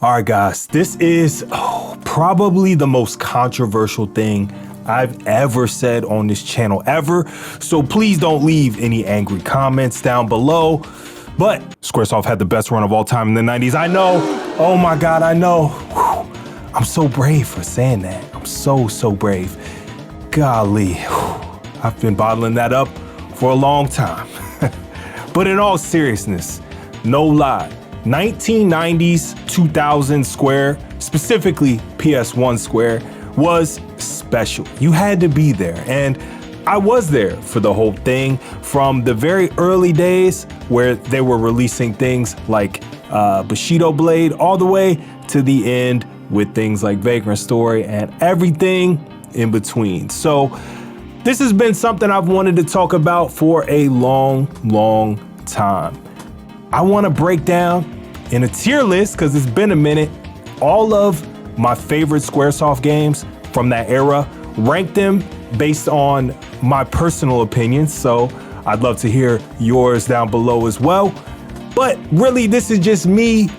All right, guys, this is probably the most controversial thing I've ever said on this channel ever. So please don't leave any angry comments down below. But Squaresoft had the best run of all time in the 90s. I know. Oh my God, I know. Whew. I'm so brave for saying that. I'm so brave. Golly, I've been bottling that up for a long time. But in all seriousness, no lie. 1990s, 2000 Square, specifically PS1 Square, was special. You had to be there, and I was there for the whole thing from the very early days where they were releasing things like Bushido Blade all the way to the end with things like Vagrant Story and everything in between. So this has been something I've wanted to talk about for a long time. I want to break down in a tier list, because it's been a minute, all of my favorite Squaresoft games from that era, rank them based on my personal opinions. So I'd love to hear yours down below as well. But really, this is just me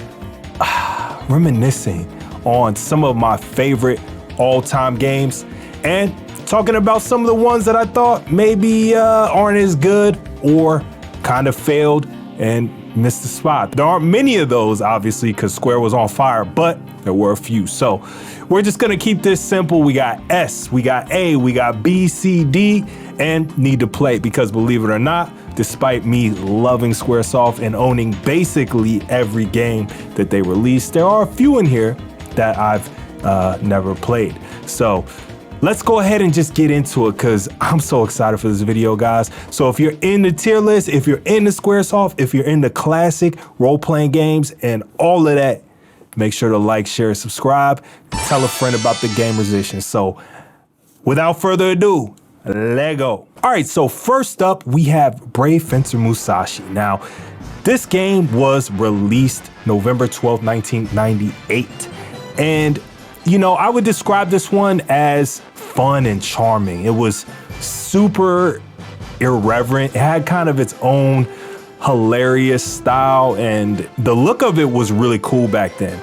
reminiscing on some of my favorite all-time games and talking about some of the ones that I thought maybe aren't as good or kind of failed and missed the spot. There aren't many of those, obviously, because Square was on fire, but there were a few. So we're just gonna keep this simple. We got S, we got A, we got B, C, D, and need to play, because believe it or not, despite me loving Squaresoft and owning basically every game that they released, there are a few in here that I've never played. So let's go ahead and just get into it, because I'm so excited for this video, guys. So if you're in the tier list, if you're in the Squaresoft, if you're in the classic role-playing games and all of that, make sure to like, share, subscribe, tell a friend about the Gamersician. So without further ado, let's go. All right, so first up, we have Brave Fencer Musashi. Now, this game was released November 12th, 1998. And you know, I would describe this one as fun and charming. It was super irreverent. It had kind of its own hilarious style, and the look of it was really cool back then.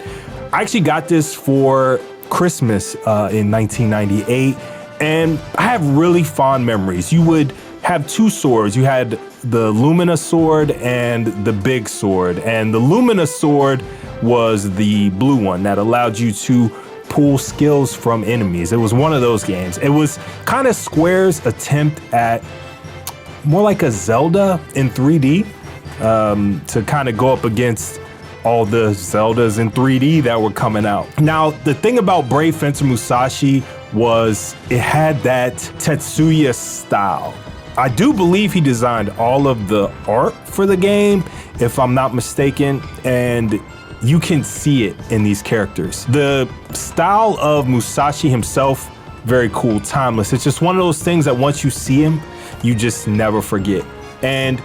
I actually got this for Christmas in 1998, and I have really fond memories. You would have two swords. You had the Lumina sword and the big sword, and the Lumina sword was the blue one that allowed you to pull skills from enemies. It was one of those games. It was kind of Square's attempt at more like a Zelda in 3D, to kind of go up against all the Zeldas in 3D that were coming out. Now, the thing about Brave Fencer Musashi was it had that Tetsuya style. I do believe he designed all of the art for the game, if I'm not mistaken, and you can see it in these characters. The style of Musashi himself, very cool, timeless. It's just one of those things that once you see him, you just never forget. And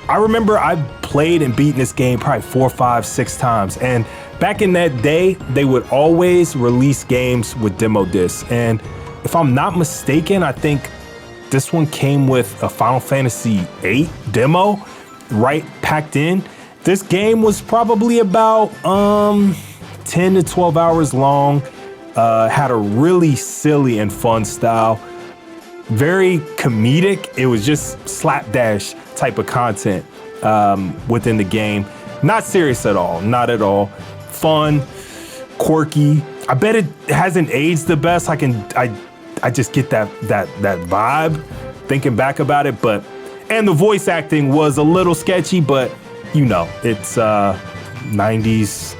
I remember I played and beaten this game probably 4, 5, 6 times. And back in that day, they would always release games with demo discs. And if I'm not mistaken, I think this one came with a Final Fantasy VIII demo, right, packed in. This game was probably about 10 to 12 hours long, had a really silly and fun style, very comedic. It was just slapdash type of content within the game. Not serious at all, not at all. Fun, quirky. I bet it hasn't aged the best. I just get that vibe thinking back about it, and the voice acting was a little sketchy, but you know, it's 90s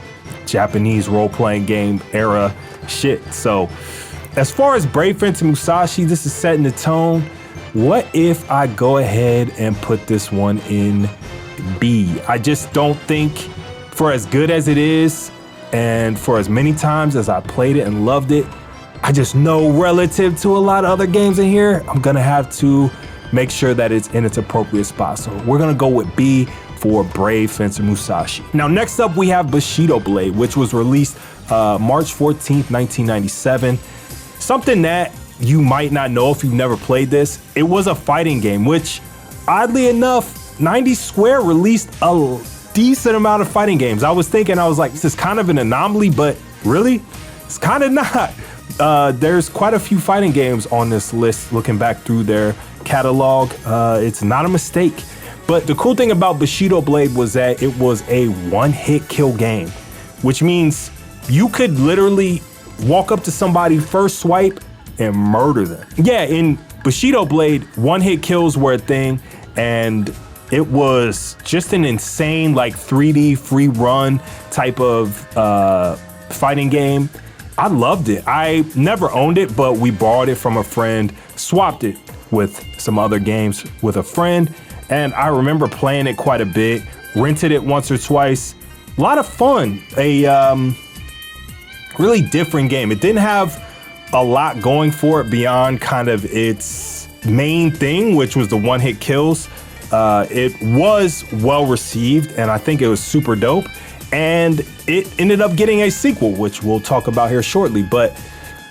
Japanese role-playing game era shit. So as far as Brave Fencer Musashi, this is setting the tone. What if I go ahead and put this one in B? I just don't think, for as good as it is and for as many times as I played it and loved it, I just know relative to a lot of other games in here, I'm gonna have to make sure that it's in its appropriate spot. So we're gonna go with B for Brave Fencer Musashi. Now, next up, we have Bushido Blade, which was released March 14th, 1997. Something that you might not know if you've never played this. It was a fighting game, which oddly enough, 90 Square released a decent amount of fighting games. I was like, this is kind of an anomaly, but really, it's kind of not. There's quite a few fighting games on this list looking back through their catalog. It's not a mistake. But the cool thing about Bushido Blade was that it was a one-hit kill game, which means you could literally walk up to somebody, first swipe, and murder them. Yeah, in Bushido Blade, one-hit kills were a thing, and it was just an insane, like 3D free run type of fighting game. I loved it. I never owned it, but we borrowed it from a friend, swapped it with some other games with a friend, and I remember playing it quite a bit, rented it once or twice. A lot of fun. A really different game. It didn't have a lot going for it beyond kind of its main thing, which was the one-hit kills. It was well received, and I think it was super dope. And it ended up getting a sequel, which we'll talk about here shortly. But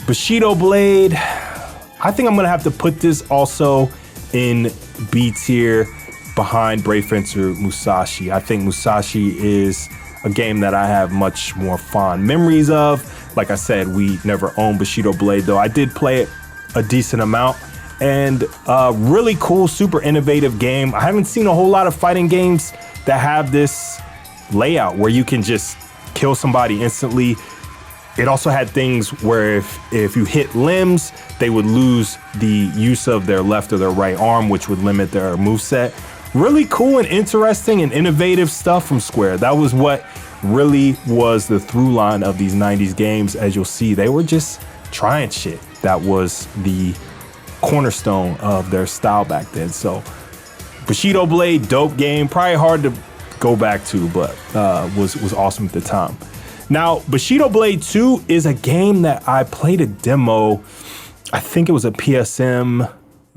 Bushido Blade, I think I'm gonna have to put this also in B tier behind Brave Fencer Musashi. I think Musashi is a game that I have much more fond memories of. Like I said, we never owned Bushido Blade, though I did play it a decent amount. And really cool, super innovative game. I haven't seen a whole lot of fighting games that have this layout where you can just kill somebody instantly. It also had things where if you hit limbs, they would lose the use of their left or their right arm, which would limit their moveset. Really cool and interesting and innovative stuff from Square. That was what really was the through line of these 90s games. As you'll see, they were just trying shit. That was the cornerstone of their style back then. So Bushido Blade, dope game, probably hard to go back to, but was awesome at the time. Now, Bushido Blade 2 is a game that I played a demo. I think it was a PSM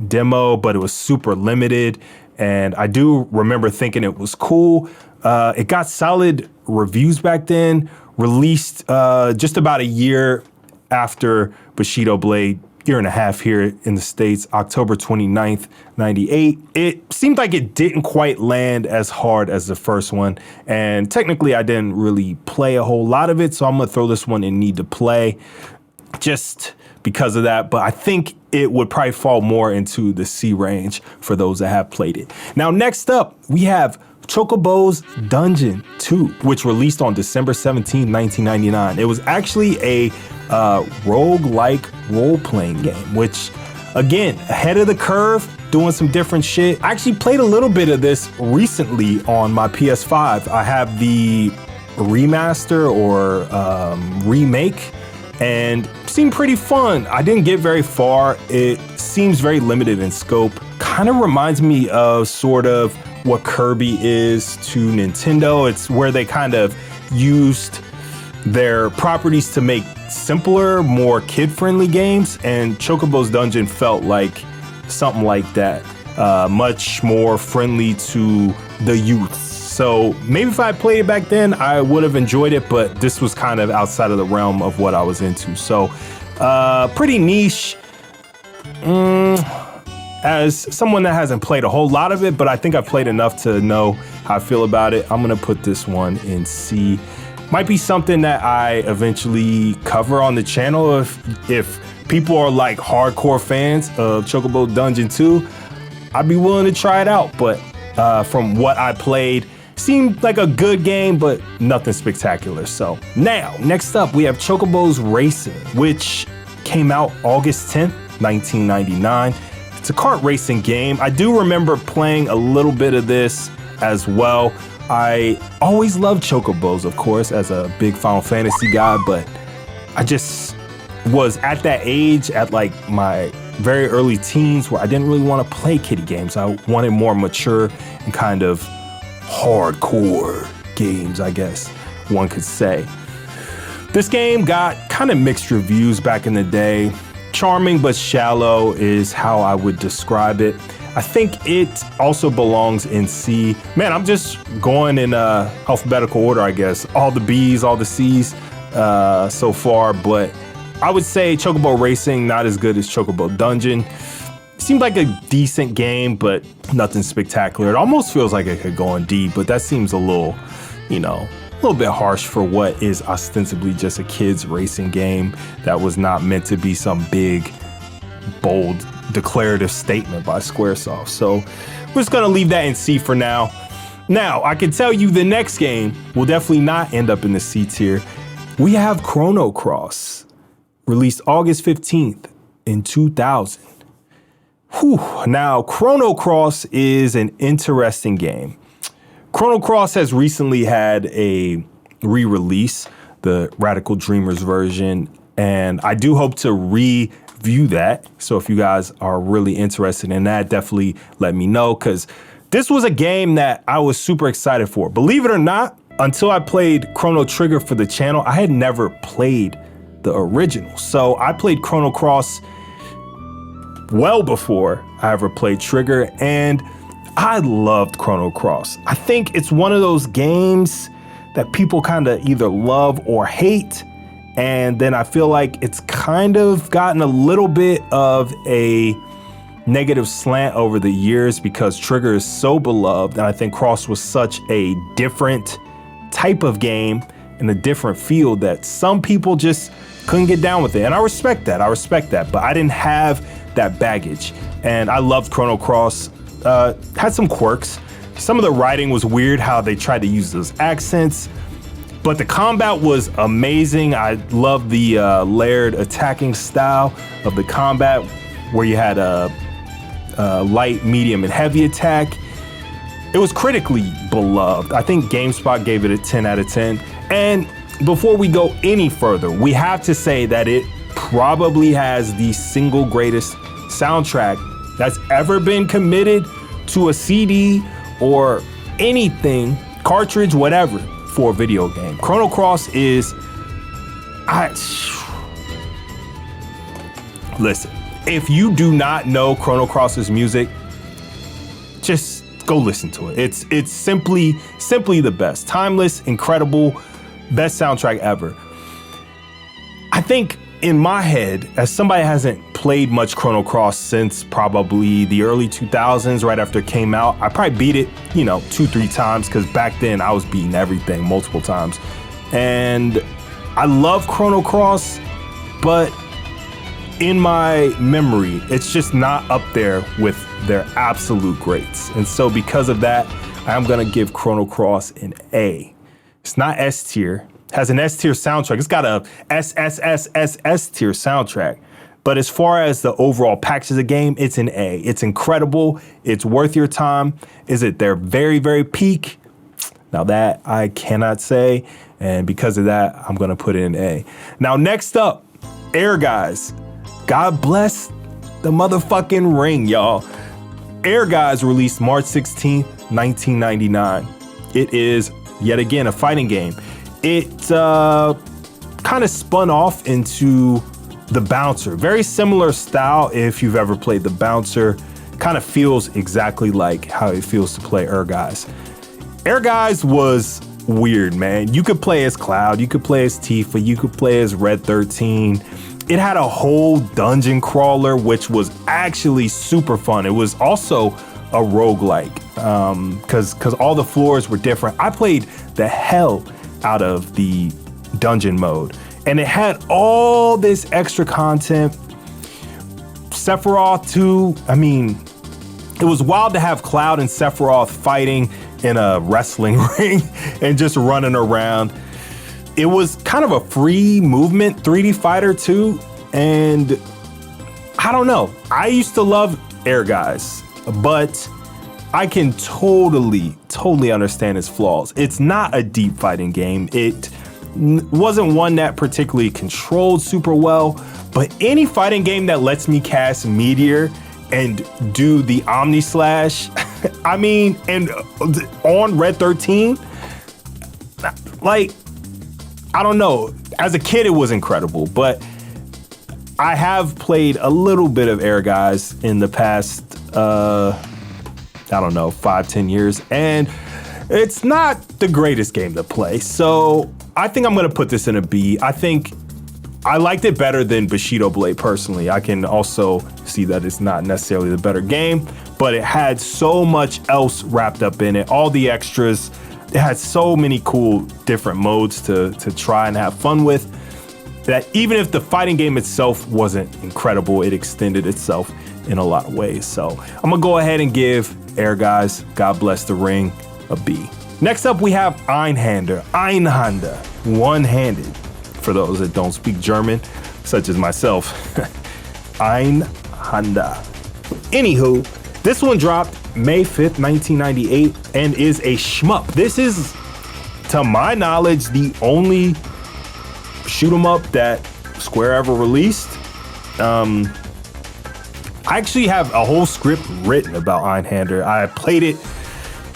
demo, but it was super limited. And I do remember thinking it was cool. It got solid reviews back then, released just about a year after Bushido Blade, year and a half here in the States, October 29th, 98. It seemed like it didn't quite land as hard as the first one. And technically I didn't really play a whole lot of it, so I'm gonna throw this one in need to play just because of that. But I think it would probably fall more into the C range for those that have played it. Now, next up, we have Chocobo's Dungeon 2, which released on December 17, 1999. It was actually a roguelike role-playing game, which, again, ahead of the curve, doing some different shit. I actually played a little bit of this recently on my PS5. I have the remaster or remake, and seemed pretty fun. I didn't get very far. It seems very limited in scope. Kind of reminds me of sort of what Kirby is to Nintendo. It's where they kind of used their properties to make simpler, more kid-friendly games, and Chocobo's Dungeon felt like something like that. Much more friendly to the youth. So maybe if I played it back then, I would have enjoyed it, but this was kind of outside of the realm of what I was into. So pretty niche. As someone that hasn't played a whole lot of it, but I think I've played enough to know how I feel about it, I'm gonna put this one in C. Might be something that I eventually cover on the channel if people are like hardcore fans of Chocobo Dungeon 2. I'd be willing to try it out, but from what I played, seemed like a good game, but nothing spectacular. So now, next up, we have Chocobo's Racing, which came out August 10th, 1999. It's a kart racing game. I do remember playing a little bit of this as well. I always loved Chocobos, of course, as a big Final Fantasy guy, but I just was at that age, at like my very early teens, where I didn't really want to play kiddie games. I wanted more mature and kind of hardcore games, I guess one could say. This game got kind of mixed reviews back in the day. Charming but shallow is how I would describe it. I think it also belongs in C. Man, I'm just going in alphabetical order, I guess. All the B's, all the C's so far, but I would say Chocobo Racing, not as good as Chocobo Dungeon. seemed like a decent game, but nothing spectacular. It almost feels like it could go on D, but that seems a little, you know, a little bit harsh for what is ostensibly just a kid's racing game that was not meant to be some big, bold, declarative statement by Squaresoft. So we're just gonna leave that in C for now. Now, I can tell you the next game will definitely not end up in the C tier. We have Chrono Cross, released August 15th in 2000. Whew. Now, Chrono Cross is an interesting game. Chrono Cross has recently had a re-release, the Radical Dreamers version, and I do hope to review that. So if you guys are really interested in that, definitely let me know, because this was a game that I was super excited for. Believe it or not, until I played Chrono Trigger for the channel, I had never played the original. So I played Chrono Cross well before I ever played Trigger, and I loved Chrono Cross. I think it's one of those games that people kind of either love or hate, and then I feel like it's kind of gotten a little bit of a negative slant over the years because Trigger is so beloved, and I think Cross was such a different type of game in a different field that some people just couldn't get down with it. And I respect that, but I didn't have that baggage. And I loved Chrono Cross. Had some quirks. Some of the writing was weird, how they tried to use those accents, but the combat was amazing. I loved the layered attacking style of the combat, where you had a light, medium, and heavy attack. It was critically beloved. I think GameSpot gave it a 10 out of 10. And before we go any further, we have to say that it probably has the single greatest soundtrack that's ever been committed to a CD or anything, cartridge, whatever, for a video game. Chrono Cross is, listen, if you do not know Chrono Cross's music, just go listen to it. It's simply the best. Timeless, incredible, best soundtrack ever. I think in my head, as somebody that hasn't played much Chrono Cross since probably the early 2000s, right after it came out, I probably beat it, 2-3 times, because back then I was beating everything multiple times. And I love Chrono Cross, but in my memory, it's just not up there with their absolute greats. And so because of that, I'm gonna give Chrono Cross an A. It's not S tier. Has an S tier soundtrack. It's got a S tier soundtrack. But as far as the overall package of the game, it's an A. It's incredible. It's worth your time. Is it their very, very peak? Now that I cannot say. And because of that, I'm gonna put it in A. Now next up, Air Guys. God bless the motherfucking ring, y'all. Air Guys released March 16th, 1999. It is, yet again, a fighting game. It kind of spun off into the Bouncer. Very similar style if you've ever played the Bouncer. Kind of feels exactly like how it feels to play Air Guys. Air Guys was weird, man. You could play as Cloud, you could play as Tifa, you could play as Red 13. It had a whole dungeon crawler, which was actually super fun. It was also a roguelike, because all the floors were different. I played the hell out of the dungeon mode, and it had all this extra content. Sephiroth too. I mean, it was wild to have Cloud and Sephiroth fighting in a wrestling ring and just running around. It was kind of a free movement 3D fighter too, and I don't know. I used to love Air Guys, but I can totally understand its flaws. It's not a deep fighting game. It wasn't one that particularly controlled super well, but any fighting game that lets me cast Meteor and do the Omni Slash, I mean, and on Red 13, like, I don't know. As a kid, it was incredible, but I have played a little bit of Air Guys in the past, 5-10 years, and it's not the greatest game to play. So I think I'm gonna put this in a B. I think I liked it better than Bushido Blade personally. I can also see that it's not necessarily the better game, but it had so much else wrapped up in it. All the extras. It had so many cool different modes to try and have fun with, that even if the fighting game itself wasn't incredible, it extended itself in a lot of ways. So I'm gonna go ahead and give Ehrgeiz, God Bless the Ring, a B. Next up, we have Einhänder, one-handed, for those that don't speak German, such as myself. Einhänder. Anywho, this one dropped May 5th, 1998, and is a shmup. This is, to my knowledge, the only shoot 'em up that Square ever released. I actually have a whole script written about Einhänder. I played it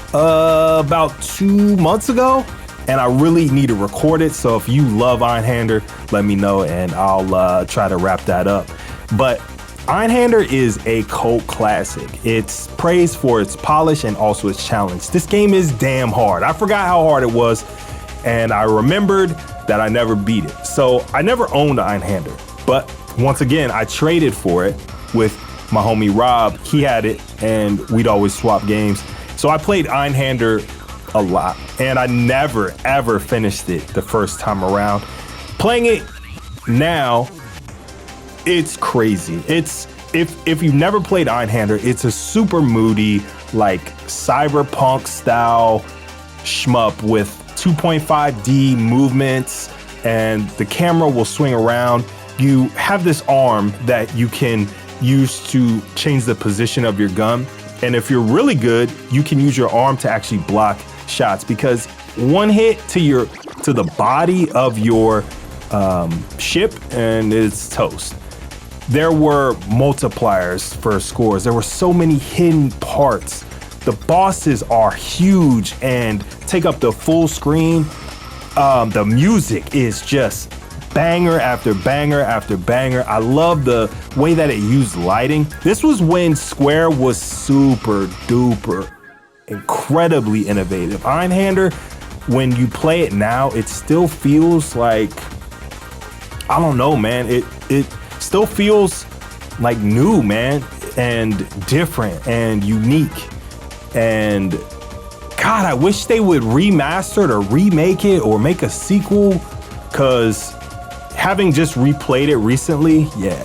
about 2 months ago, and I really need to record it. So if you love Einhänder, let me know and I'll try to wrap that up. But Einhänder is a cult classic. It's praised for its polish and also its challenge. This game is damn hard. I forgot how hard it was, and I remembered that I never beat it. So I never owned Einhänder, but once again, I traded for it with my homie Rob. He had it, and we'd always swap games. So I played Einhänder a lot, and I never, ever finished it the first time around. Playing it now, it's crazy. It's if you've never played Einhänder, it's a super moody, like cyberpunk style shmup with 2.5D movements, and the camera will swing around. You have this arm that you can use to change the position of your gun. And if you're really good, you can use your arm to actually block shots, because one hit to the body of your ship and it's toast. There were multipliers for scores. There were so many hidden parts. The bosses are huge and take up the full screen. The music is just banger after banger after banger. I love the way that it used lighting. This was when Square was super duper incredibly innovative. Einhänder, when you play it now, it still feels like, I don't know, man. It still feels like new, man, and different and unique. And God, I wish they would remaster it or remake it or make a sequel, because having just replayed it recently, yeah,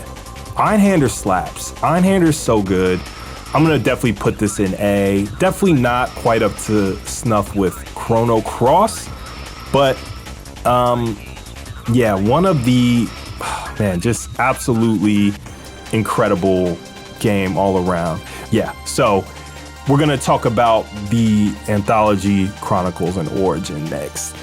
Einhänder slaps. Einhänder's so good. I'm gonna definitely put this in A. Definitely not quite up to snuff with Chrono Cross, but yeah, one of the, man, just absolutely incredible game all around. Yeah, so we're gonna talk about the Anthology Chronicles and Origin next.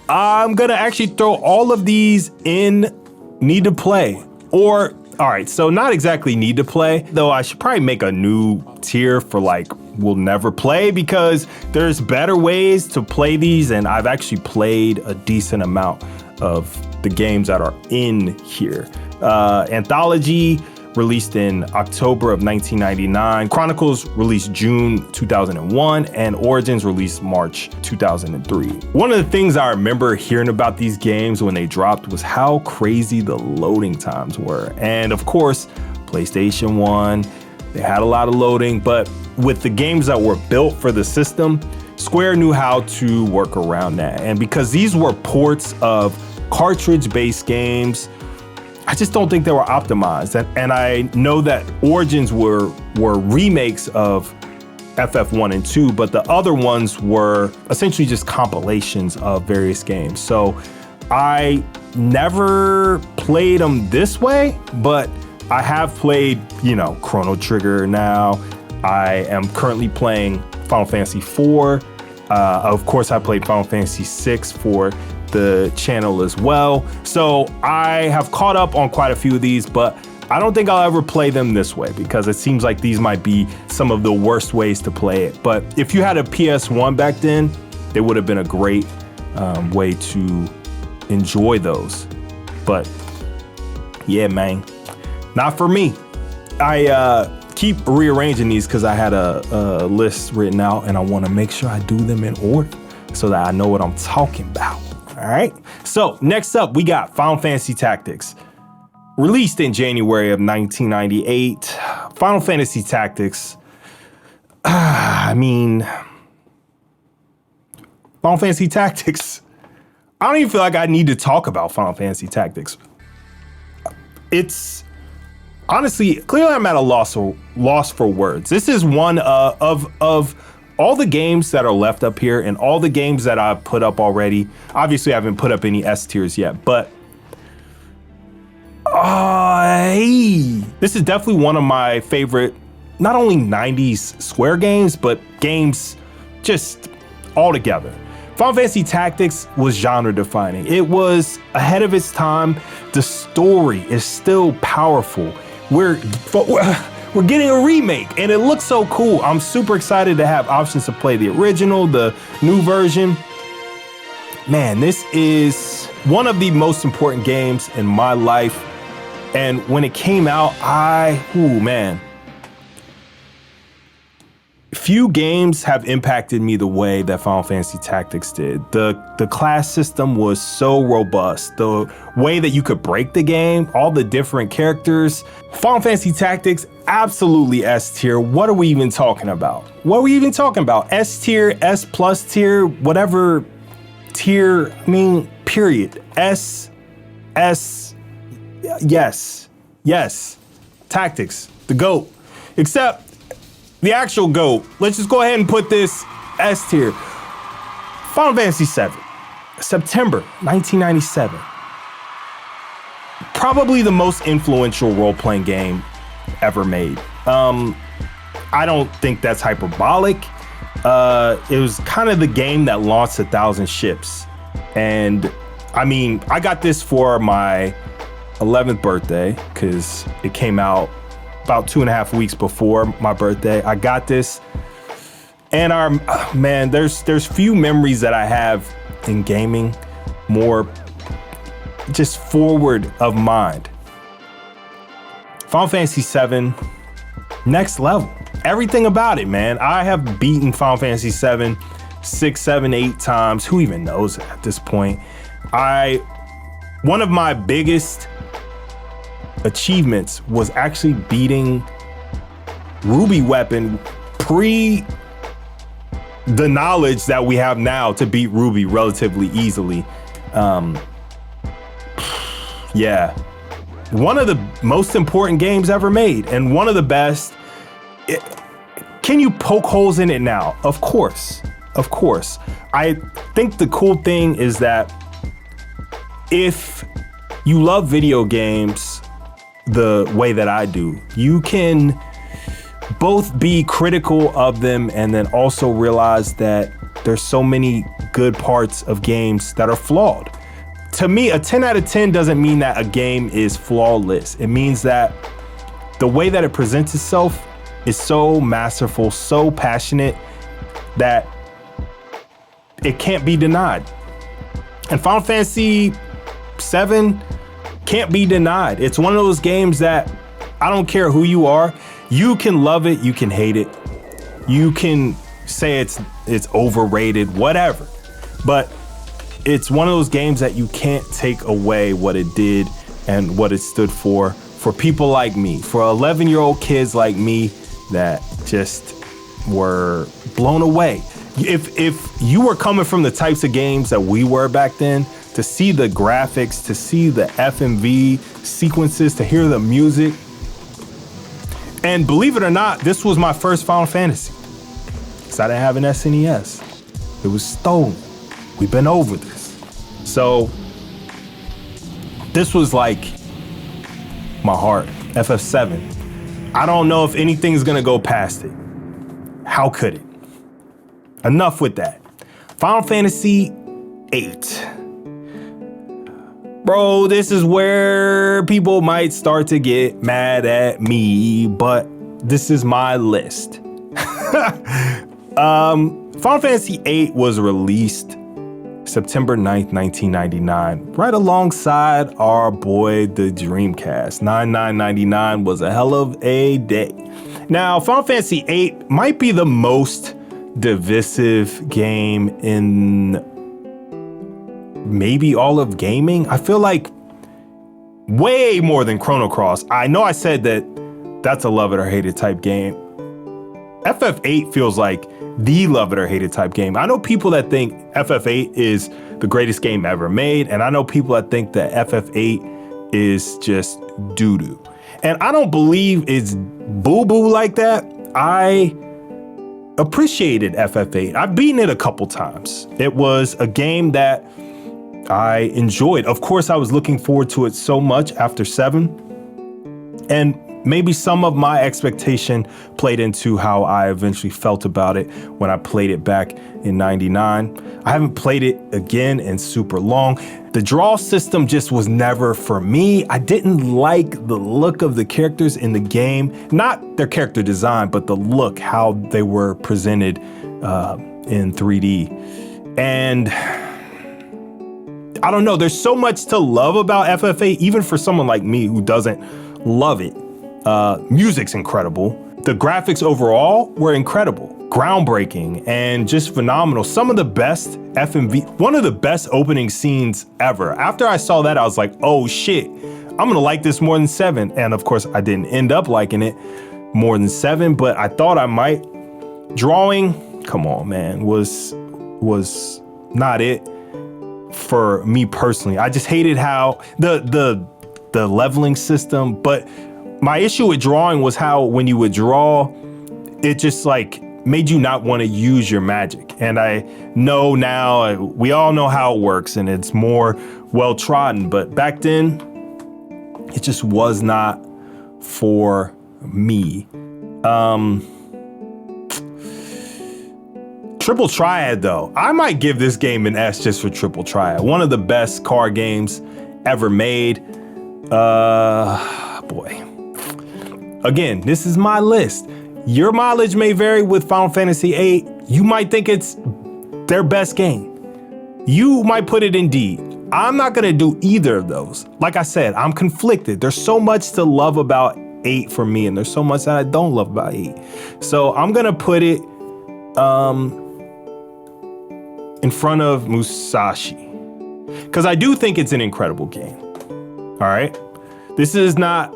I'm gonna actually throw all of these in Need to Play, or, all right, so not exactly Need to Play, though I should probably make a new tier for like Will Never Play, because there's better ways to play these, and I've actually played a decent amount of the games that are in here. Anthology released in October of 1999. Chronicles released June 2001, and Origins released March 2003. One of the things I remember hearing about these games when they dropped was how crazy the loading times were. And of course, PlayStation 1, they had a lot of loading, but with the games that were built for the system, Square knew how to work around that. And because these were ports of cartridge-based games, I just don't think they were optimized. And I know that Origins were remakes of FF1 and 2, but the other ones were essentially just compilations of various games. So I never played them this way, but I have played, Chrono Trigger now. I am currently playing Final Fantasy IV. Of course, I played Final Fantasy VI for the channel as well. So I have caught up on quite a few of these, but I don't think I'll ever play them this way, because it seems like these might be some of the worst ways to play it. But if you had a PS1 back then, it would have been a great way to enjoy those. But yeah, man, not for me. I keep rearranging these because I had a list written out, and I want to make sure I do them in order so that I know what I'm talking about. All right. So next up, we got Final Fantasy Tactics. Released in January of 1998. Final Fantasy Tactics. Final Fantasy Tactics. I don't even feel like I need to talk about Final Fantasy Tactics. It's honestly, clearly I'm at a loss for words. This is one of all the games that are left up here and all the games that I've put up already. Obviously, I haven't put up any S tiers yet, but this is definitely one of my favorite, not only 90s Square games, but games just all together. Final Fantasy Tactics was genre defining. It was ahead of its time. The story is still powerful. We're getting a remake and it looks so cool. I'm super excited to have options to play the original, the new version. Man, this is one of the most important games in my life. And when it came out, few games have impacted me the way that Final Fantasy Tactics did. The class system was so robust. The way that you could break the game, all the different characters. Final Fantasy Tactics, absolutely S tier. What are we even talking about? S tier, S plus tier, whatever tier, period. Yes. Tactics, the GOAT. Except the actual GOAT. Let's just go ahead and put this S tier. Final Fantasy VII, September 1997. Probably the most influential role-playing game ever made. I don't think that's hyperbolic. It was kind of the game that launched 1,000 ships. And I got this for my 11th birthday because it came out about 2.5 weeks before my birthday. I got this, and there's few memories that I have in gaming more just forward of mind. Final Fantasy VII, next level. Everything about it, man. I have beaten Final Fantasy VII 6, 7, 8 times. Who even knows at this point? One of my biggest achievements was actually beating Ruby Weapon pre the knowledge that we have now to beat Ruby relatively easily. One of the most important games ever made and one of the best. Can you poke holes in it now? Of course. I think the cool thing is that if you love video games the way that I do, you can both be critical of them and then also realize that there's so many good parts of games that are flawed. To me, a 10 out of 10 doesn't mean that a game is flawless. It means that the way that it presents itself is so masterful, so passionate that it can't be denied. And Final Fantasy VII can't be denied. It's one of those games that I don't care who you are, you can love it, you can hate it, you can say it's overrated, whatever. But it's one of those games that you can't take away what it did and what it stood for people like me, for 11-year-old kids like me that just were blown away. If you were coming from the types of games that we were back then, to see the graphics, to see the FMV sequences, to hear the music. And believe it or not, this was my first Final Fantasy. Because I didn't have an SNES. It was stolen. We've been over this. So this was like my heart, FF7. I don't know if anything's gonna go past it. How could it? Enough with that. Final Fantasy VIII. Bro, this is where people might start to get mad at me, but this is my list. Final Fantasy VIII was released September 9th, 1999, right alongside our boy, the Dreamcast. 99.99 was a hell of a day. Now, Final Fantasy VIII might be the most divisive game in maybe all of gaming. I feel like way more than Chrono Cross. I know I said that that's a love it or hate it type game. FF8 feels like the love it or hate it type game. I know people that think FF8 is the greatest game ever made, and I know people that think that FF8 is just doo-doo. And I don't believe it's boo-boo like that. I appreciated FF8. I've beaten it a couple times. It was a game that I enjoyed. Of course, I was looking forward to it so much after 7. And maybe some of my expectation played into how I eventually felt about it when I played it back in 99. I haven't played it again in super long. The draw system just was never for me. I didn't like the look of the characters in the game, not their character design, but the look, how they were presented in 3D. And I don't know, there's so much to love about FF8, even for someone like me who doesn't love it. Music's incredible. The graphics overall were incredible, groundbreaking, and just phenomenal. Some of the best FMV, one of the best opening scenes ever. After I saw that, I was like, oh shit, I'm gonna like this more than 7. And of course, I didn't end up liking it more than 7, but I thought I might. Drawing, come on, man, was not it for me personally. I just hated how the leveling system, but my issue with drawing was how when you would draw, it just like made you not want to use your magic. And I know now, we all know how it works and it's more well trodden, but back then it just was not for me. Triple Triad though, I might give this game an S just for Triple Triad. One of the best card games ever made. Boy. Again, this is my list. Your mileage may vary with Final Fantasy VIII. You might think it's their best game. You might put it in D. I'm not gonna do either of those. Like I said, I'm conflicted. There's so much to love about 8 for me, and there's so much that I don't love about 8. So I'm gonna put it in front of Musashi, because I do think it's an incredible game. All right, this is not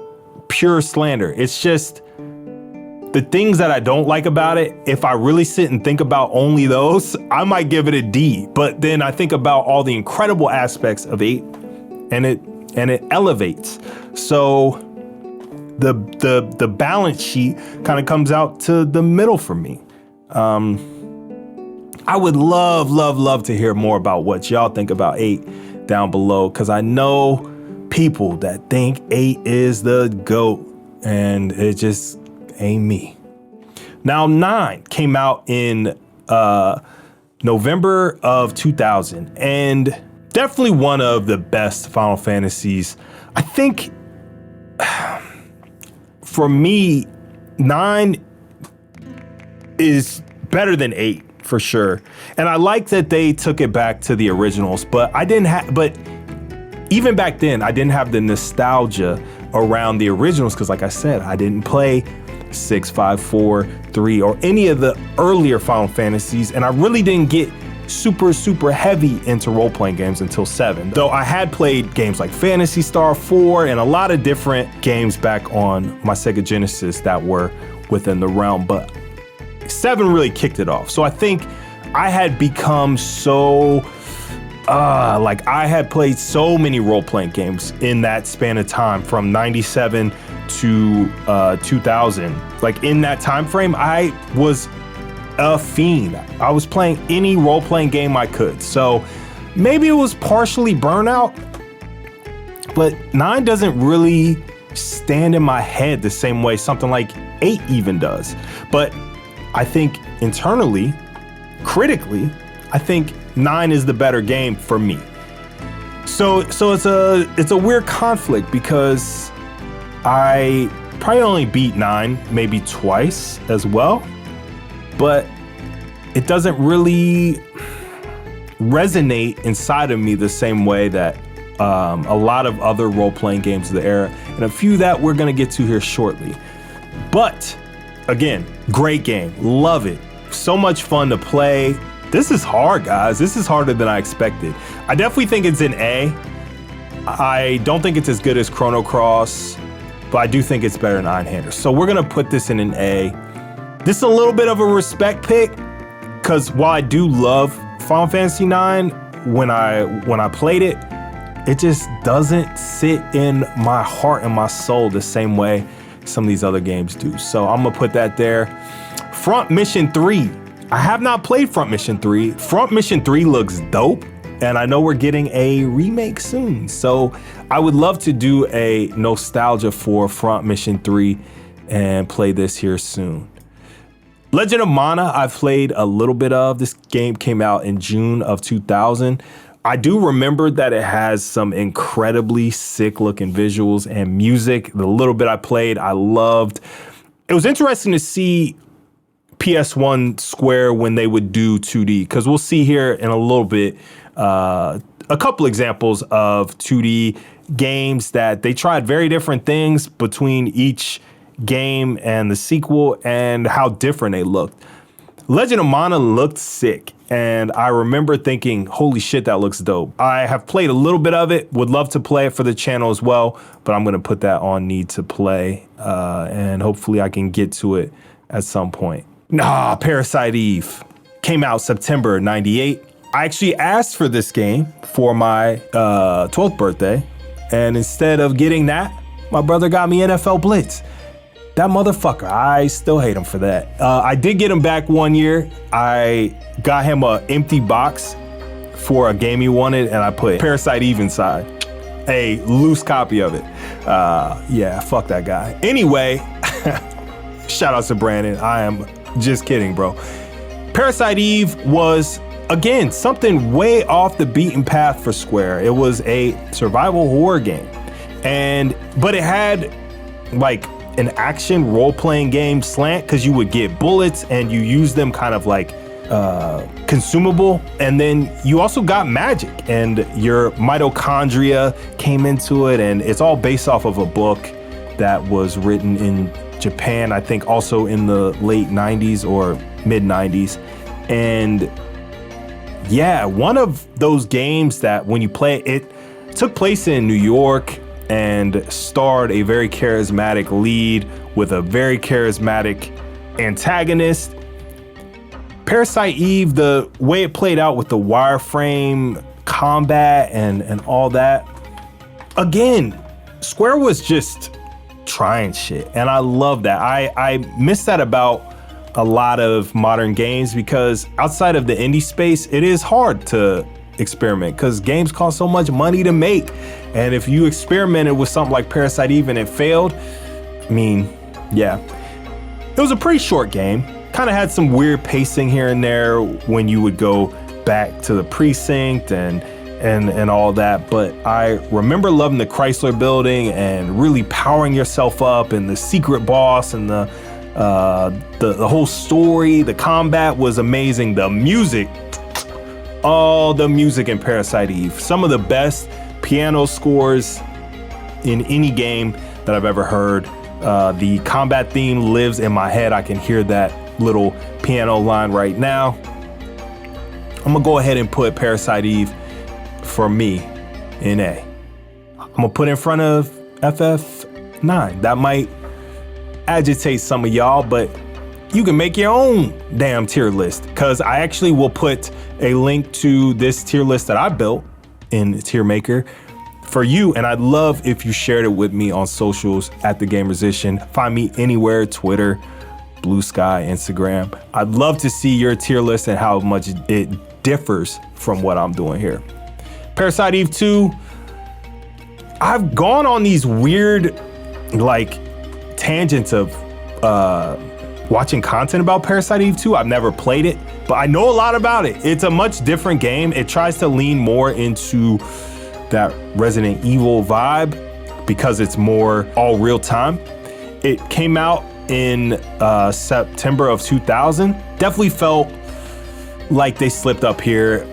pure slander. It's just the things that I don't like about it. If I really sit and think about only those, I might give it a D. But then I think about all the incredible aspects of 8, and it elevates. So the balance sheet kind of comes out to the middle for me. I would love to hear more about what y'all think about 8 down below, because I know people that think 8 is the GOAT, and it just ain't me. Now 9 came out in November of 2000, and definitely one of the best Final Fantasies. I think for me, 9 is better than 8 for sure. And I like that they took it back to the originals, but even back then, I didn't have the nostalgia around the originals, because like I said, I didn't play 6, 5, 4, 3, or any of the earlier Final Fantasies, and I really didn't get super heavy into role-playing games until 7. Though I had played games like Phantasy Star 4 and a lot of different games back on my Sega Genesis that were within the realm, but 7 really kicked it off. So I think I had become so I had played so many role-playing games in that span of time from 97 to 2000. Like in that time frame, I was a fiend. I was playing any role-playing game I could. So maybe it was partially burnout, but 9 doesn't really stand in my head the same way something like 8 even does. But I think internally, critically, I think 9 is the better game for me. So it's a weird conflict, because I probably only beat 9 maybe twice as well, but it doesn't really resonate inside of me the same way that a lot of other role-playing games of the era, and a few that we're gonna get to here shortly. But again, great game, love it. So much fun to play. This is hard, guys. This is harder than I expected. I definitely think it's an A. I don't think it's as good as Chrono Cross, but I do think it's better than Einhänder. So we're gonna put this in an A. This is a little bit of a respect pick, because while I do love Final Fantasy IX, when I played it, it just doesn't sit in my heart and my soul the same way some of these other games do. So I'm gonna put that there. Front Mission 3. I have not played Front Mission 3. Front Mission 3 looks dope, and I know we're getting a remake soon. So I would love to do a nostalgia for Front Mission 3 and play this here soon. Legend of Mana, I've played a little bit of. This game came out in June of 2000. I do remember that it has some incredibly sick looking visuals and music. The little bit I played, I loved. It was interesting to see PS1 Square when they would do 2D, because we'll see here in a little bit a couple examples of 2D games that they tried very different things between each game and the sequel and how different they looked. Legend of Mana looked sick, and I remember thinking, holy shit, that looks dope. I have played a little bit of it, would love to play it for the channel as well, but I'm gonna put that on need to play, and hopefully I can get to it at some point. Parasite Eve came out September 98. I actually asked for this game for my 12th birthday, and instead of getting that, my brother got me NFL Blitz. That motherfucker, I still hate him for that. I did get him back one year. I got him an empty box for a game he wanted, and I put Parasite Eve inside. A loose copy of it. Yeah, fuck that guy. Anyway, shout out to Brandon. I am just kidding, bro. Parasite Eve was, again, something way off the beaten path for Square. It was a survival horror game, but it had like an action role-playing game slant, because you would get bullets and you use them kind of like consumable, and then you also got magic, and your mitochondria came into it, and it's all based off of a book that was written in Japan, I think also in the late 90s or mid 90s. And yeah, one of those games that when you play it, it took place in New York and starred a very charismatic lead with a very charismatic antagonist. Parasite Eve, the way it played out with the wireframe combat and all that, again, Square was just trying shit, and I love that. I miss that about a lot of modern games, because outside of the indie space, it is hard to experiment because games cost so much money to make. And if you experimented with something like Parasite Eve and it failed, I mean, yeah. It was a pretty short game. Kind of had some weird pacing here and there when you would go back to the precinct and all that. But I remember loving the Chrysler Building and really powering yourself up, and the secret boss, and the whole story. The combat was amazing. The music, all the music in Parasite Eve, some of the best piano scores in any game that I've ever heard. The combat theme lives in my head. I can hear that little piano line right now. I'm gonna go ahead and put Parasite Eve for me in A. I'm gonna put it in front of FF9. That might agitate some of y'all, but you can make your own damn tier list, because I actually will put a link to this tier list that I built in Tier Maker for you, and I'd love if you shared it with me on socials at TheGamersician. Find me anywhere, Twitter, Blue Sky, Instagram. I'd love to see your tier list and how much it differs from what I'm doing here. Parasite Eve 2, I've gone on these weird like tangents of watching content about Parasite Eve 2. I've never played it, but I know a lot about it. It's a much different game. It tries to lean more into that Resident Evil vibe because it's more all real time. It came out in September of 2000. Definitely felt like they slipped up here.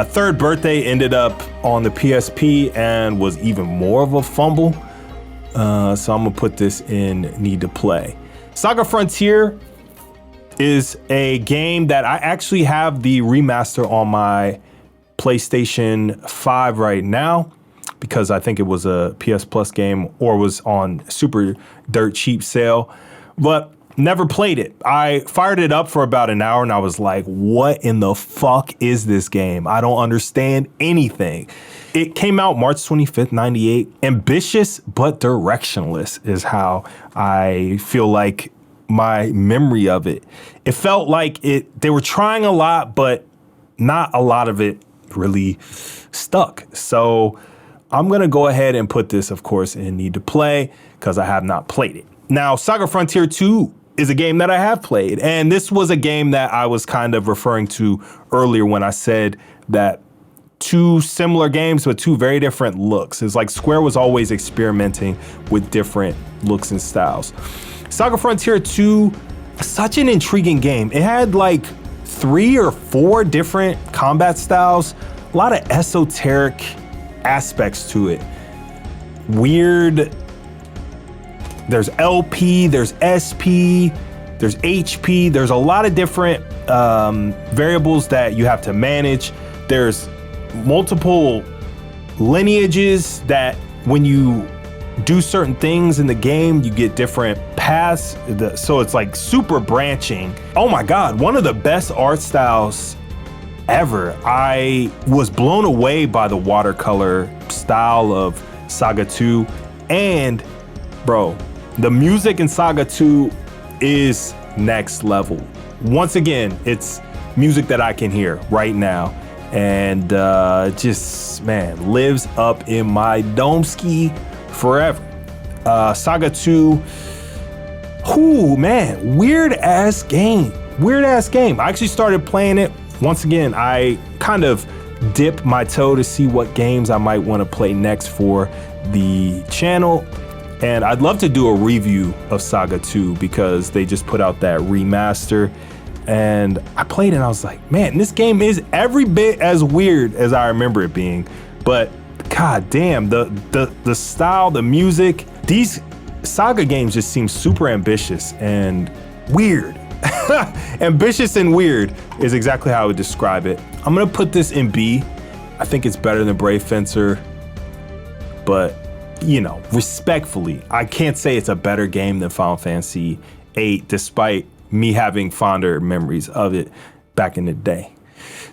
Third birthday ended up on the PSP and was even more of a fumble. So I'm gonna put this in need to play. Saga Frontier, is a game that I actually have the remaster on my PlayStation 5 right now, because I think it was a PS Plus game or was on super dirt cheap sale, but never played it. I fired it up for about an hour and I was like, what in the fuck is this game? I don't understand anything. It came out March 25th, 98. Ambitious but directionless is how I feel like my memory of it. It felt like they were trying a lot, but not a lot of it really stuck. So I'm gonna go ahead and put this, of course, in need to play because I have not played it. Now, Saga Frontier 2 is a game that I have played, and this was a game that I was kind of referring to earlier when I said that two similar games with two very different looks. It's like Square was always experimenting with different looks and styles. Saga Frontier 2, such an intriguing game. It had like 3 or 4 different combat styles, a lot of esoteric aspects to it. Weird. There's LP, there's SP, there's HP. There's a lot of different variables that you have to manage. There's multiple lineages that when you do certain things in the game, you get different paths. So it's like super branching. Oh my God, one of the best art styles ever. I was blown away by the watercolor style of Saga 2. And bro, the music in Saga 2 is next level. Once again, it's music that I can hear right now. And just, man, lives up in my domski forever. Saga 2, whoo, man, weird ass game. I actually started playing it. Once again, I kind of dipped my toe to see what games I might want to play next for the channel. And I'd love to do a review of Saga 2 because they just put out that remaster. And I played it and I was like, man, this game is every bit as weird as I remember it being. But god damn, the style, the music, these Saga games just seem super ambitious and weird. Ambitious and weird is exactly how I would describe it. I'm gonna put this in B. I think it's better than Brave Fencer, but you know, respectfully, I can't say it's a better game than Final Fantasy VIII, despite me having fonder memories of it back in the day.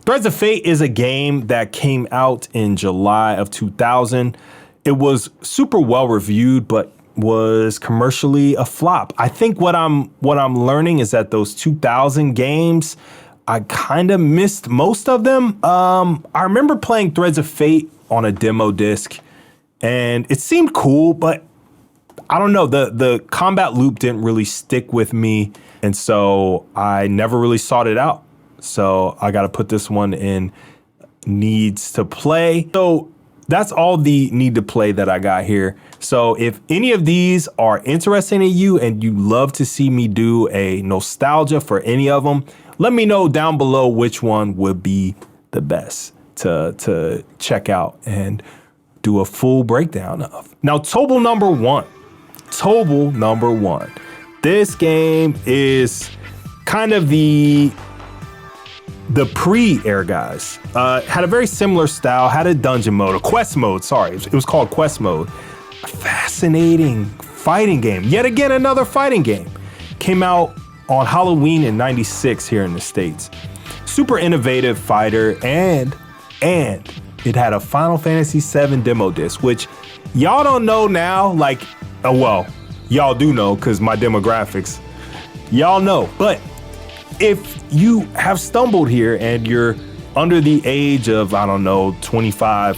Threads of Fate is a game that came out in July of 2000. It was super well reviewed, but was commercially a flop. I think what I'm learning is that those 2000 games, I kind of missed most of them. I remember playing Threads of Fate on a demo disc, and it seemed cool, but I don't know, the combat loop didn't really stick with me, and so I never really sought it out. So I got to put this one in needs to play. So that's all the need to play that I got here. So if any of these are interesting to you and you love to see me do a nostalgia for any of them, let me know down below which one would be the best to check out and do a full breakdown of. Now, Tobal number one. This game is kind of the pre-Air Guys. Had a very similar style, had a dungeon mode, a quest mode, sorry. It was called quest mode. A fascinating fighting game. Yet again, another fighting game. Came out on Halloween in '96 here in the States. Super innovative fighter, and it had a Final Fantasy VII demo disc, which y'all don't know now, like, well, y'all do know because my demographics, y'all know. But if you have stumbled here and you're under the age of, I don't know, 25,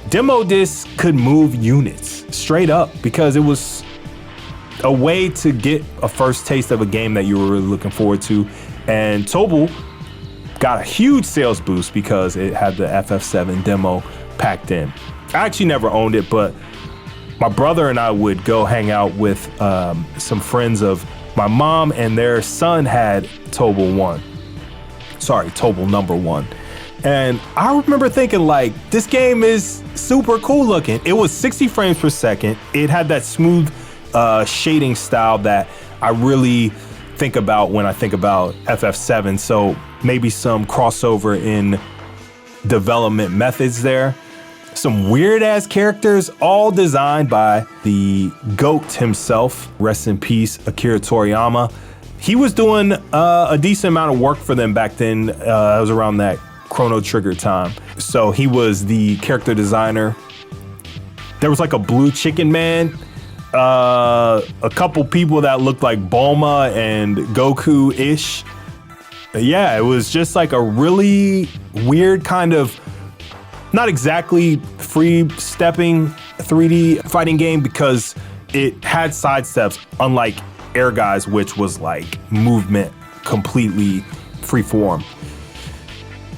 demo discs could move units straight up because it was a way to get a first taste of a game that you were really looking forward to. And Tobal got a huge sales boost because it had the FF7 demo packed in. I actually never owned it, but my brother and I would go hang out with some friends of my mom, and their son had Tobal number one. And I remember thinking, like, this game is super cool looking. It was 60 frames per second. It had that smooth shading style that I really think about when I think about FF7. So maybe some crossover in development methods there. Some weird ass characters, all designed by the GOAT himself. Rest in peace, Akira Toriyama. He was doing a decent amount of work for them back then. It was around that Chrono Trigger time. So he was the character designer. There was like a blue chicken man, a couple people that looked like Bulma and Goku-ish. Yeah, it was just like a really weird kind of, not exactly free-stepping 3D fighting game because it had sidesteps, unlike Air Guys, which was like movement completely free-form.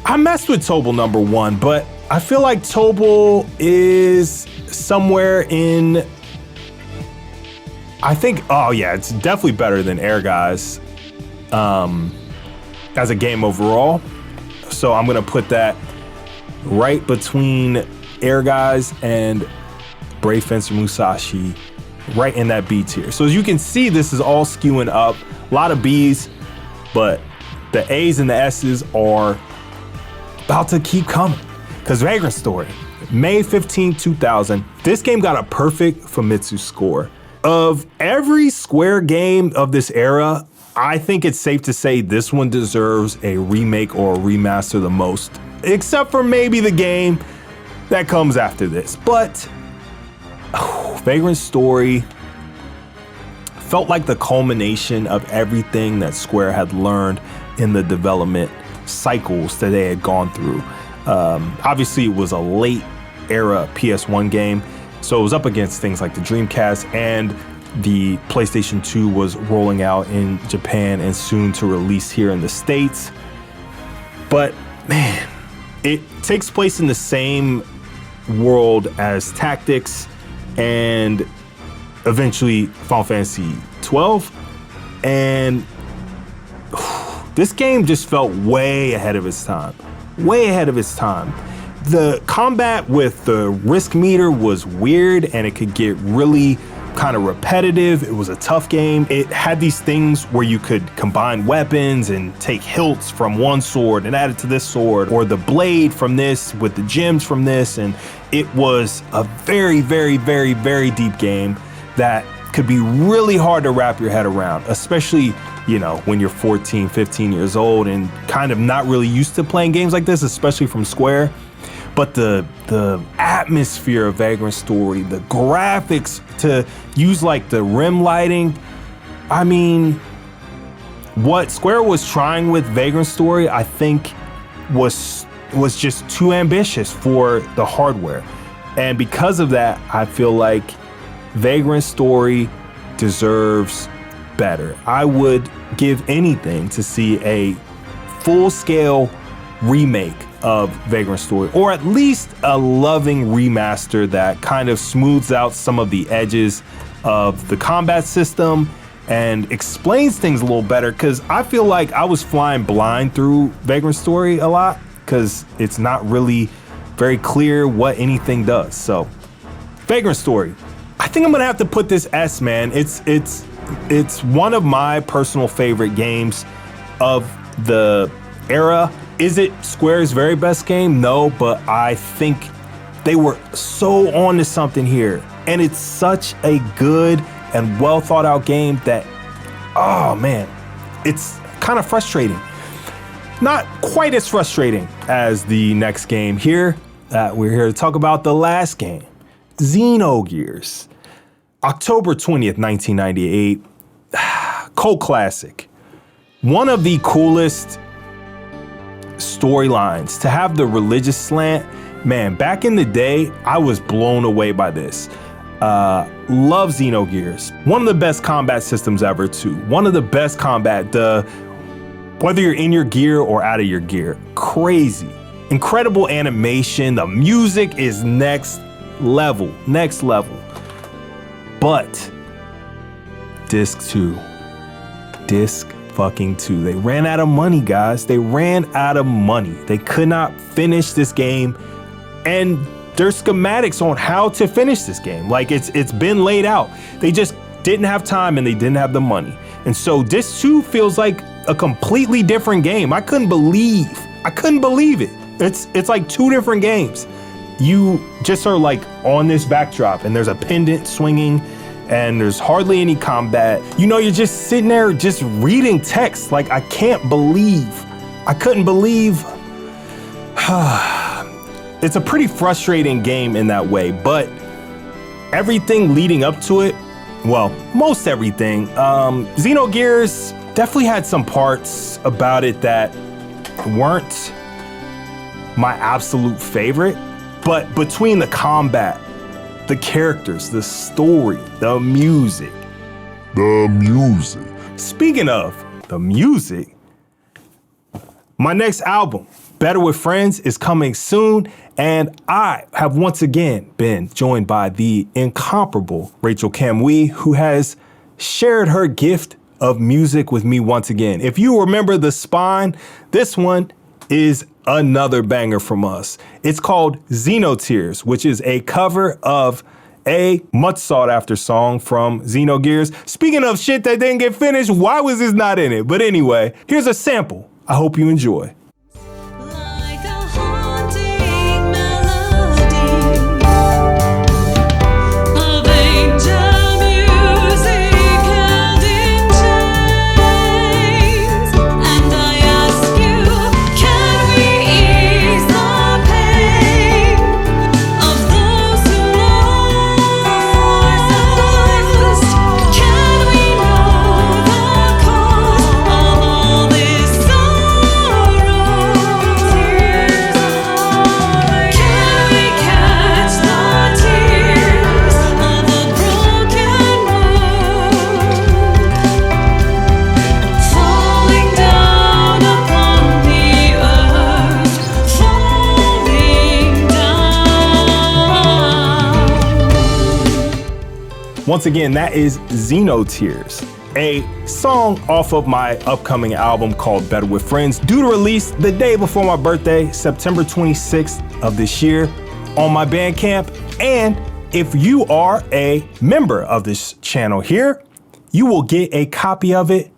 I messed with Tobal number 1, but I feel like Tobal is somewhere in, I think, oh yeah, it's definitely better than Air Guys as a game overall. So I'm gonna put that right between Air Guys and Brave Fencer Musashi, right in that B tier. So as you can see, this is all skewing up. A lot of Bs, but the A's and the S's are about to keep coming. Because Vagrant Story, May 15, 2000, this game got a perfect Famitsu score. Of every Square game of this era, I think it's safe to say this one deserves a remake or a remaster the most. Except for maybe the game that comes after this. But Vagrant Story felt like the culmination of everything that Square had learned in the development cycles that they had gone through. Obviously, it was a late era PS1 game, so it was up against things like the Dreamcast, and the PlayStation 2 was rolling out in Japan and soon to release here in the States. But man, it takes place in the same world as Tactics and eventually Final Fantasy XII. And this game just felt way ahead of its time. Way ahead of its time. The combat with the risk meter was weird and it could get really kind of repetitive. It was a tough game. It had these things where you could combine weapons and take hilts from one sword and add it to this sword, or the blade from this with the gems from this. And it was a very, very, very, very deep game that could be really hard to wrap your head around, especially, you know, when you're 14, 15 years old and kind of not really used to playing games like this, especially from Square. But the atmosphere of Vagrant Story, the graphics, to use like the rim lighting. I mean, what Square was trying with Vagrant Story, I think was just too ambitious for the hardware. And because of that, I feel like Vagrant Story deserves better. I would give anything to see a full-scale remake of Vagrant Story, or at least a loving remaster that kind of smooths out some of the edges of the combat system and explains things a little better, because I feel like I was flying blind through Vagrant Story a lot because it's not really very clear what anything does. So Vagrant Story, I think I'm gonna have to put this S, man. It's one of my personal favorite games of the era. Is it Square's very best game? No, but I think they were so on to something here. And it's such a good and well thought out game that, oh man, it's kind of frustrating. Not quite as frustrating as the next game here that we're here to talk about, the last game, Xenogears. October 20th, 1998, cult classic. One of the coolest storylines to have the religious slant. Man, back in the day, I was blown away by this. Love Xenogears. One of the best combat systems ever too. One of the best combat, whether you're in your gear or out of your gear. Crazy. Incredible animation. The music is next level. But disc 2. Fucking 2. They ran out of money, guys. They ran out of money. They could not finish this game, and there's schematics on how to finish this game. Like it's been laid out. They just didn't have time and they didn't have the money. And so Disc 2 feels like a completely different game. I couldn't believe it. It's like two different games. You just are like on this backdrop and there's a pendant swinging and there's hardly any combat. You know, you're just sitting there just reading text. Like, I couldn't believe. It's a pretty frustrating game in that way, but everything leading up to it, well, most everything, Xenogears definitely had some parts about it that weren't my absolute favorite, but between the combat, the characters, the story, the music. Speaking of the music, my next album, Better with Friends, is coming soon, and I have once again been joined by the incomparable Rachel Kamui, who has shared her gift of music with me once again. If you remember The Spine, this one is another banger from us. It's called Xenotears, which is a cover of a much sought after song from Xenogears. Speaking of shit that didn't get finished, why was this not in it? But anyway, here's a sample. I hope you enjoy. Once again, that is Xenotears, a song off of my upcoming album called Better with Friends, due to release the day before my birthday, September 26th of this year, on my Bandcamp. And if you are a member of this channel here, you will get a copy of it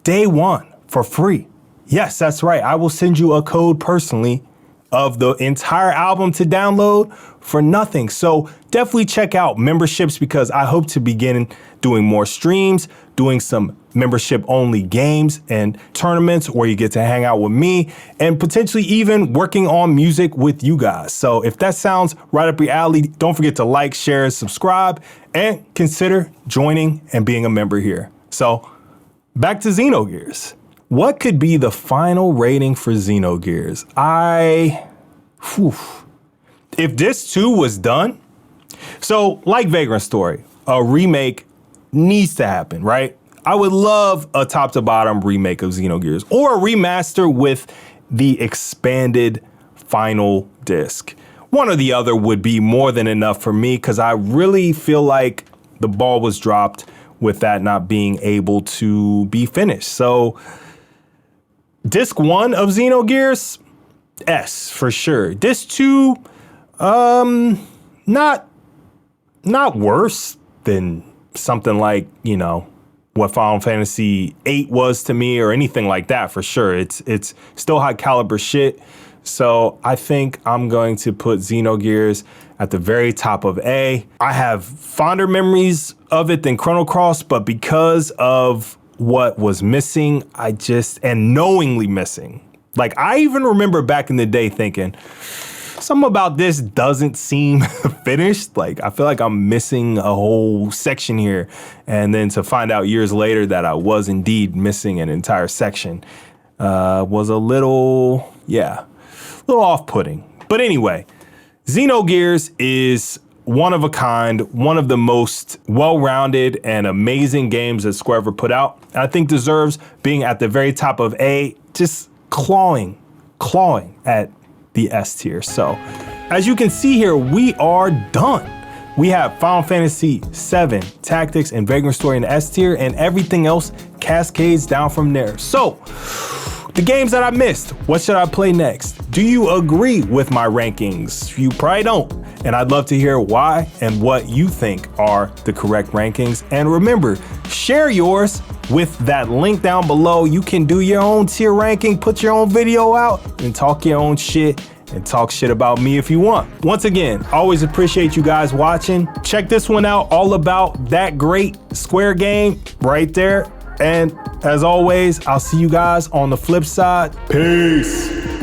day one for free. Yes, that's right. I will send you a code personally of the entire album to download for nothing. So definitely check out memberships, because I hope to begin doing more streams, doing some membership only games and tournaments where you get to hang out with me, and potentially even working on music with you guys. So if that sounds right up your alley, don't forget to like, share, subscribe, and consider joining and being a member here. So back to Xenogears. What could be the final rating for Xenogears? If Disc 2 was done, so like Vagrant Story, a remake needs to happen, right? I would love a top to bottom remake of Xenogears, or a remaster with the expanded final disc. One or the other would be more than enough for me, because I really feel like the ball was dropped with that not being able to be finished. So Disc 1 of Xenogears, S for sure. Disc 2, not worse than something like, you know, what Final Fantasy VIII was to me, or anything like that, for sure. It's still high caliber shit. So I think I'm going to put Xenogears at the very top of A. I have fonder memories of it than Chrono Cross, but because of what was missing, and knowingly missing. Like, I even remember back in the day thinking, something about this doesn't seem finished. Like, I feel like I'm missing a whole section here. And then to find out years later that I was indeed missing an entire section was a little off-putting. But anyway, Xenogears is one of a kind, one of the most well-rounded and amazing games that Square ever put out. I think deserves being at the very top of A, just clawing at the S tier. So as you can see here, we are done. We have Final Fantasy VII, Tactics, and Vagrant Story in the S tier, and everything else cascades down from there. So the games that I missed, what should I play next? Do you agree with my rankings? You probably don't. And I'd love to hear why and what you think are the correct rankings. And remember, share yours with that link down below. You can do your own tier ranking, put your own video out, and talk your own shit, and talk shit about me if you want. Once again, always appreciate you guys watching. Check this one out, all about that great Square game right there. And as always, I'll see you guys on the flip side. Peace.